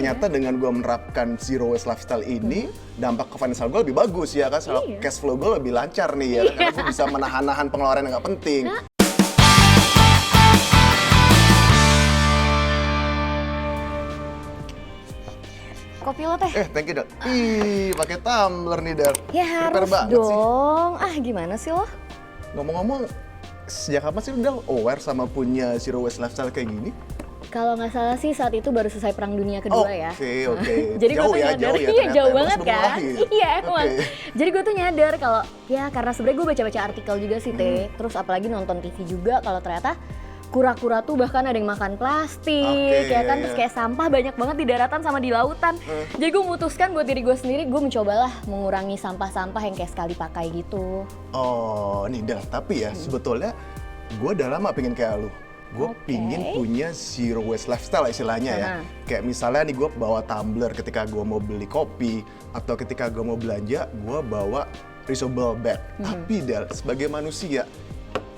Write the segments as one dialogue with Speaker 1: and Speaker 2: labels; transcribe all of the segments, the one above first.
Speaker 1: ternyata dengan gue menerapkan zero waste lifestyle ini, dampak ke financial gue lebih bagus ya kan, cash flow gue lebih lancar nih ya, karena gue bisa menahan-nahan pengeluaran yang nggak penting.
Speaker 2: Kopi lo teh.
Speaker 1: Thank you Del. Ih, pakai tumbler nih Del.
Speaker 2: Ya
Speaker 1: Prepare
Speaker 2: harus
Speaker 1: banget
Speaker 2: dong.
Speaker 1: sih.
Speaker 2: Gimana sih lo?
Speaker 1: Ngomong-ngomong, sejak kapan sih lu Del aware sama punya zero waste lifestyle kayak gini?
Speaker 2: Kalau nggak salah sih saat itu baru selesai Perang Dunia Kedua ya.
Speaker 1: Oke.
Speaker 2: Jadi gue tuh nyadar, jauh banget kan. Iya emang. Jadi gue tuh nyadar kalau ya karena sebenarnya gue baca-baca artikel juga sih Teh. Terus apalagi nonton TV juga kalau ternyata kura-kura tuh bahkan ada yang makan plastik, ya kan, terus kayak sampah banyak banget di daratan sama di lautan. Jadi gue memutuskan buat diri gue sendiri, gue mencobalah mengurangi sampah-sampah yang kayak sekali pakai gitu.
Speaker 1: Oh, nih Del, tapi ya sebetulnya gue udah lama pengen kayak lu. Gue pingin punya zero waste lifestyle istilahnya ya. Kayak misalnya nih gue bawa tumbler ketika gue mau beli kopi, atau ketika gue mau belanja, gue bawa reusable bag. Tapi Del, sebagai manusia,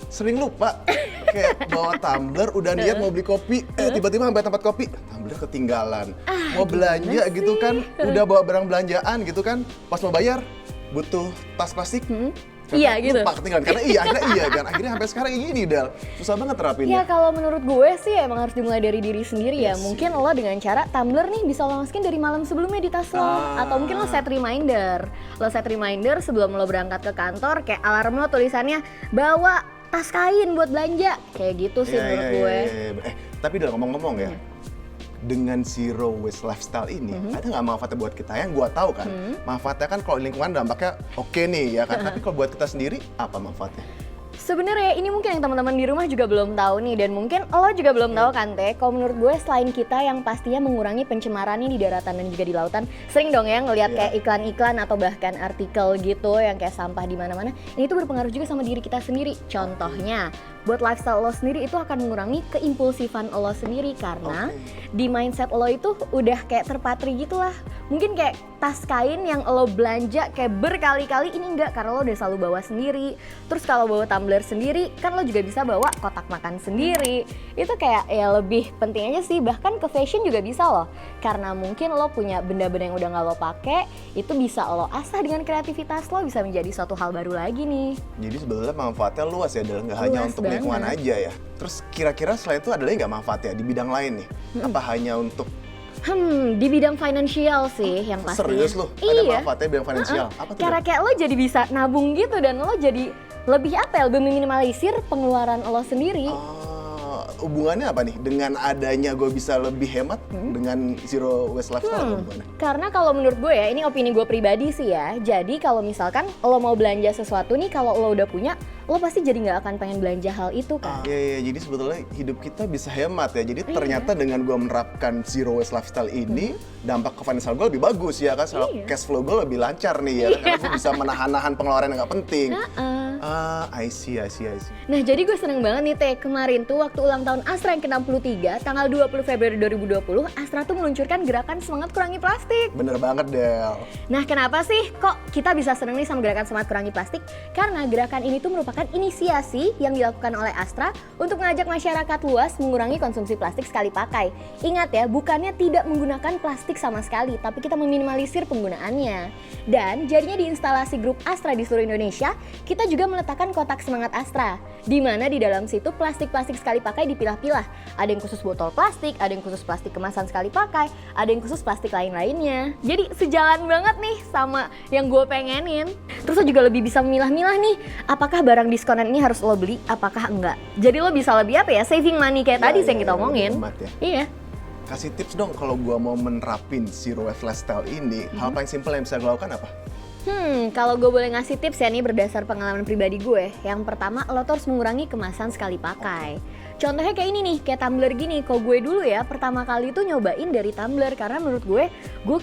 Speaker 1: sering lupa kayak bawa tumbler udah niat mau beli kopi tiba-tiba sampai tempat kopi tumbler ketinggalan mau belanja gitu kan udah bawa barang belanjaan gitu kan pas mau bayar butuh tas plastik
Speaker 2: iya gitu
Speaker 1: lupa ketinggalan karena akhirnya sampai sekarang gini Del susah banget terapinnya.
Speaker 2: Ya kalau menurut gue sih emang harus dimulai dari diri sendiri ya. Mungkin lo dengan cara tumbler nih bisa lo masukin dari malam sebelumnya di tas lo, atau mungkin lo set reminder sebelum lo berangkat ke kantor, kayak alarm lo tulisannya bawa tas kain buat belanja, kayak gitu sih menurut gue.
Speaker 1: Tapi udah ngomong-ngomong ya, dengan zero waste lifestyle ini, ada nggak manfaatnya buat kita? Yang gue tahu kan, manfaatnya kan kalau lingkungan dampaknya oke nih ya kan, tapi kalau buat kita sendiri, apa manfaatnya?
Speaker 2: Sebenarnya ini mungkin yang teman-teman di rumah juga belum tahu nih, dan mungkin lo juga belum tahu kan Teh. Kalau menurut gue selain kita yang pastinya mengurangi pencemarannya di daratan dan juga di lautan, sering dong ya ngelihat kayak iklan-iklan atau bahkan artikel gitu yang kayak sampah di mana-mana. Ini tuh berpengaruh juga sama diri kita sendiri. Contohnya, buat lifestyle lo sendiri itu akan mengurangi keimpulsifan lo sendiri karena di mindset lo itu udah kayak terpatri gitu lah. Mungkin kayak tas kain yang lo belanja kayak berkali-kali ini enggak karena lo udah selalu bawa sendiri. Terus kalau bawa tumbler sendiri kan lo juga bisa bawa kotak makan sendiri. Itu kayak ya lebih penting aja sih, bahkan ke fashion juga bisa loh. Karena mungkin lo punya benda-benda yang udah gak lo pakai, itu bisa lo asah dengan kreativitas lo, bisa menjadi suatu hal baru lagi nih.
Speaker 1: Jadi sebetulnya manfaatnya luas ya, nggak hanya untuk lingkungan aja ya. Terus kira-kira selain itu ada lagi nggak manfaatnya di bidang lain nih? Apa hanya untuk
Speaker 2: di bidang finansial sih yang pastinya.
Speaker 1: Serius lo? Ada manfaatnya di bidang finansial? Apa tuh?
Speaker 2: Karena kayak lo jadi bisa nabung gitu dan lo jadi lebih lebih meminimalisir pengeluaran lo sendiri.
Speaker 1: Hubungannya apa nih? Dengan adanya gue bisa lebih hemat dengan zero waste lifestyle hubungannya?
Speaker 2: Karena kalau menurut gue ya, ini opini gue pribadi sih ya. Jadi kalau misalkan lo mau belanja sesuatu nih, kalau lo udah punya, lo pasti jadi nggak akan pengen belanja hal itu kan.
Speaker 1: Iya, jadi sebetulnya hidup kita bisa hemat ya. Jadi ternyata dengan gue menerapkan zero waste lifestyle ini, dampak ke financial gue lebih bagus ya kan. Cash flow gue lebih lancar nih ya kan. Karena gue bisa menahan-nahan pengeluaran yang nggak penting. I see.
Speaker 2: Nah jadi gue seneng banget nih Teh, kemarin tuh waktu ulang tahun Astra yang ke-63, tanggal 20 Februari 2020, Astra tuh meluncurkan gerakan semangat kurangi plastik.
Speaker 1: Bener banget Del.
Speaker 2: Nah kenapa sih kok kita bisa seneng nih sama gerakan semangat kurangi plastik? Karena gerakan ini tuh merupakan inisiasi yang dilakukan oleh Astra untuk mengajak masyarakat luas mengurangi konsumsi plastik sekali pakai. Ingat ya, bukannya tidak menggunakan plastik sama sekali, tapi kita meminimalisir penggunaannya. Dan jadinya di instalasi grup Astra di seluruh Indonesia, kita juga meletakkan kotak semangat Astra, di mana di dalam situ plastik-plastik sekali pakai dipilah-pilah. Ada yang khusus botol plastik, ada yang khusus plastik kemasan sekali pakai, ada yang khusus plastik lain-lainnya. Jadi sejalan banget nih sama yang gue pengenin. Terus lo juga lebih bisa memilah-milah nih, apakah barang diskonan ini harus lo beli, apakah enggak. Jadi lo bisa lebih saving money kayak tadi yang kita omongin. Iya.
Speaker 1: Kasih tips dong kalau gue mau menerapin zero waste lifestyle ini, hal paling simpel yang bisa gue lakukan apa?
Speaker 2: Kalau gue boleh ngasih tips ya nih berdasar pengalaman pribadi gue. Yang pertama, lo tuh harus mengurangi kemasan sekali pakai. Contohnya kayak ini nih, kayak tumbler gini. Kalau gue dulu ya, pertama kali tuh nyobain dari tumbler. Karena menurut gue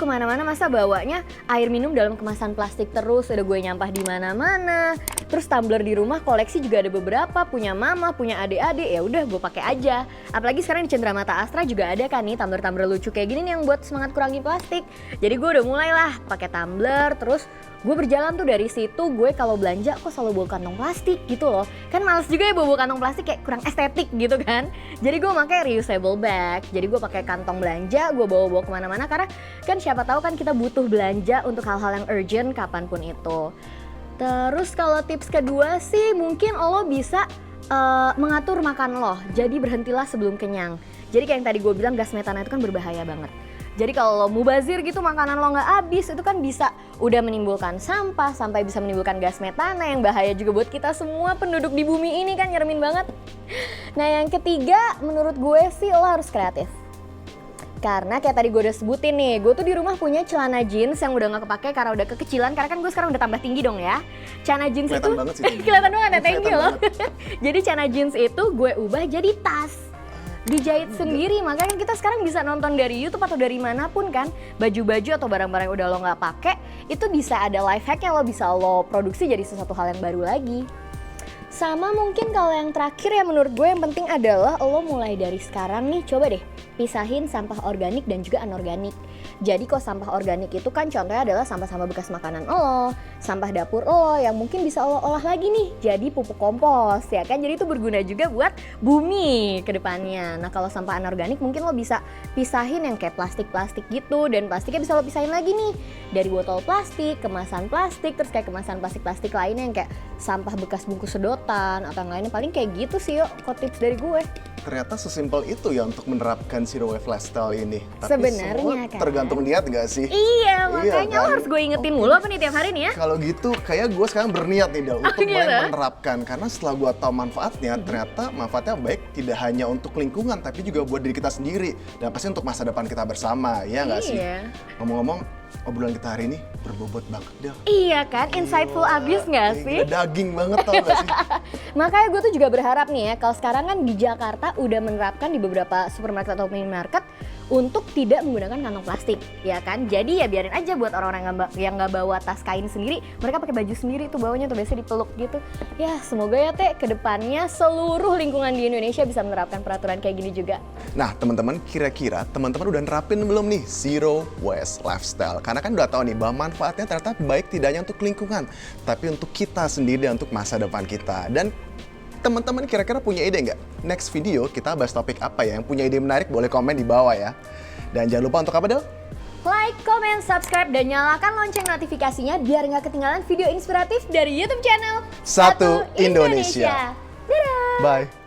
Speaker 2: kemana-mana masa bawanya air minum dalam kemasan plastik terus. Udah gue nyampah di mana-mana. Terus tumbler di rumah koleksi juga ada beberapa. Punya mama, punya adik-adik, ya udah gue pakai aja. Apalagi sekarang di Cenderamata Astra juga ada kan nih tumbler-tumbler lucu kayak gini nih yang buat semangat kurangi plastik. Jadi gue udah mulai lah pakai tumbler, terus Gue berjalan tuh dari situ, gue kalau belanja kok selalu bawa kantong plastik gitu loh. Kan males juga ya bawa kantong plastik, kayak kurang estetik gitu kan. Jadi gue pakai reusable bag. Jadi gue pakai kantong belanja, gue bawa-bawa kemana-mana karena kan siapa tahu kan kita butuh belanja untuk hal-hal yang urgent kapanpun itu. Terus kalau tips kedua sih mungkin lo bisa mengatur makan lo. Jadi berhentilah sebelum kenyang. Jadi kayak yang tadi gue bilang, gas metana itu kan berbahaya banget. Jadi kalau lo mubazir gitu, makanan lo nggak habis, itu kan bisa udah menimbulkan sampah sampai bisa menimbulkan gas metana yang bahaya juga buat kita semua penduduk di bumi ini kan, nyeremin banget. Nah yang ketiga menurut gue sih lo harus kreatif. Karena kayak tadi gue udah sebutin nih, gue tuh di rumah punya celana jeans yang udah gak kepake karena udah kekecilan, karena kan gue sekarang udah tambah tinggi dong ya. Celana jeans
Speaker 1: Kelihatan
Speaker 2: itu
Speaker 1: banget sih,
Speaker 2: kelihatan banget ya, thank you loh.
Speaker 1: Banget.
Speaker 2: Jadi celana jeans itu gue ubah jadi tas. Dijahit sendiri, makanya kita sekarang bisa nonton dari YouTube atau dari manapun kan. Baju-baju atau barang-barang yang udah lo gak pake, itu bisa ada life hack yang lo bisa lo produksi jadi sesuatu hal yang baru lagi. Sama mungkin kalau yang terakhir ya menurut gue yang penting adalah lo mulai dari sekarang nih, coba deh pisahin sampah organik dan juga anorganik. Jadi kok sampah organik itu kan contohnya adalah sampah-sampah bekas makanan lo, sampah dapur lo yang mungkin bisa lo olah lagi nih jadi pupuk kompos ya kan. Jadi itu berguna juga buat bumi ke depannya. Nah kalau sampah anorganik mungkin lo bisa pisahin yang kayak plastik-plastik gitu, dan plastiknya bisa lo pisahin lagi nih dari botol plastik, kemasan plastik, terus kayak kemasan plastik-plastik lainnya yang kayak sampah bekas bungkus sedotan atau yang lainnya. Paling kayak gitu sih yuk kok tips dari gue.
Speaker 1: Ternyata sesimpel itu ya untuk menerapkan zero waste lifestyle ini. Tapi
Speaker 2: sebenarnya kan
Speaker 1: tergantung niat gak sih?
Speaker 2: Iya, makanya
Speaker 1: kan?
Speaker 2: lo harus gue ingetin mulu apa nih tiap hari nih ya?
Speaker 1: Kalau gitu kayak gue sekarang berniat nih Del untuk
Speaker 2: gitu?
Speaker 1: mulai menerapkan. Karena setelah gue tahu manfaatnya, ternyata manfaatnya baik tidak hanya untuk lingkungan tapi juga buat diri kita sendiri. Dan pasti untuk masa depan kita bersama, ya nggak sih? Ngomong-ngomong, obrolan kita hari ini berbobot banget Del.
Speaker 2: Iya kan, insightful abis nggak sih?
Speaker 1: Daging banget tau gak sih?
Speaker 2: Makanya gue tuh juga berharap nih ya, kalau sekarang kan di Jakarta udah menerapkan di beberapa supermarket atau minimarket untuk tidak menggunakan kantong plastik, ya kan? Jadi ya biarin aja buat orang-orang yang nggak bawa tas kain sendiri, mereka pakai baju sendiri tuh bawanya tuh biasanya dipeluk gitu. Ya semoga ya Teh kedepannya seluruh lingkungan di Indonesia bisa menerapkan peraturan kayak gini juga.
Speaker 1: Nah teman-teman, kira-kira teman-teman udah nerapin belum nih zero waste lifestyle? Karena kan udah tahu nih bahwa manfaatnya ternyata baik tidak hanya untuk lingkungan, tapi untuk kita sendiri dan untuk masa depan kita. Dan teman-teman kira-kira punya ide nggak? Next video kita bahas topik apa ya? Yang punya ide menarik boleh komen di bawah ya. Dan jangan lupa untuk apa Del?
Speaker 2: Like, comment, subscribe, dan nyalakan lonceng notifikasinya biar nggak ketinggalan video inspiratif dari YouTube channel
Speaker 1: Satu Indonesia.
Speaker 2: Dadah!
Speaker 1: Bye!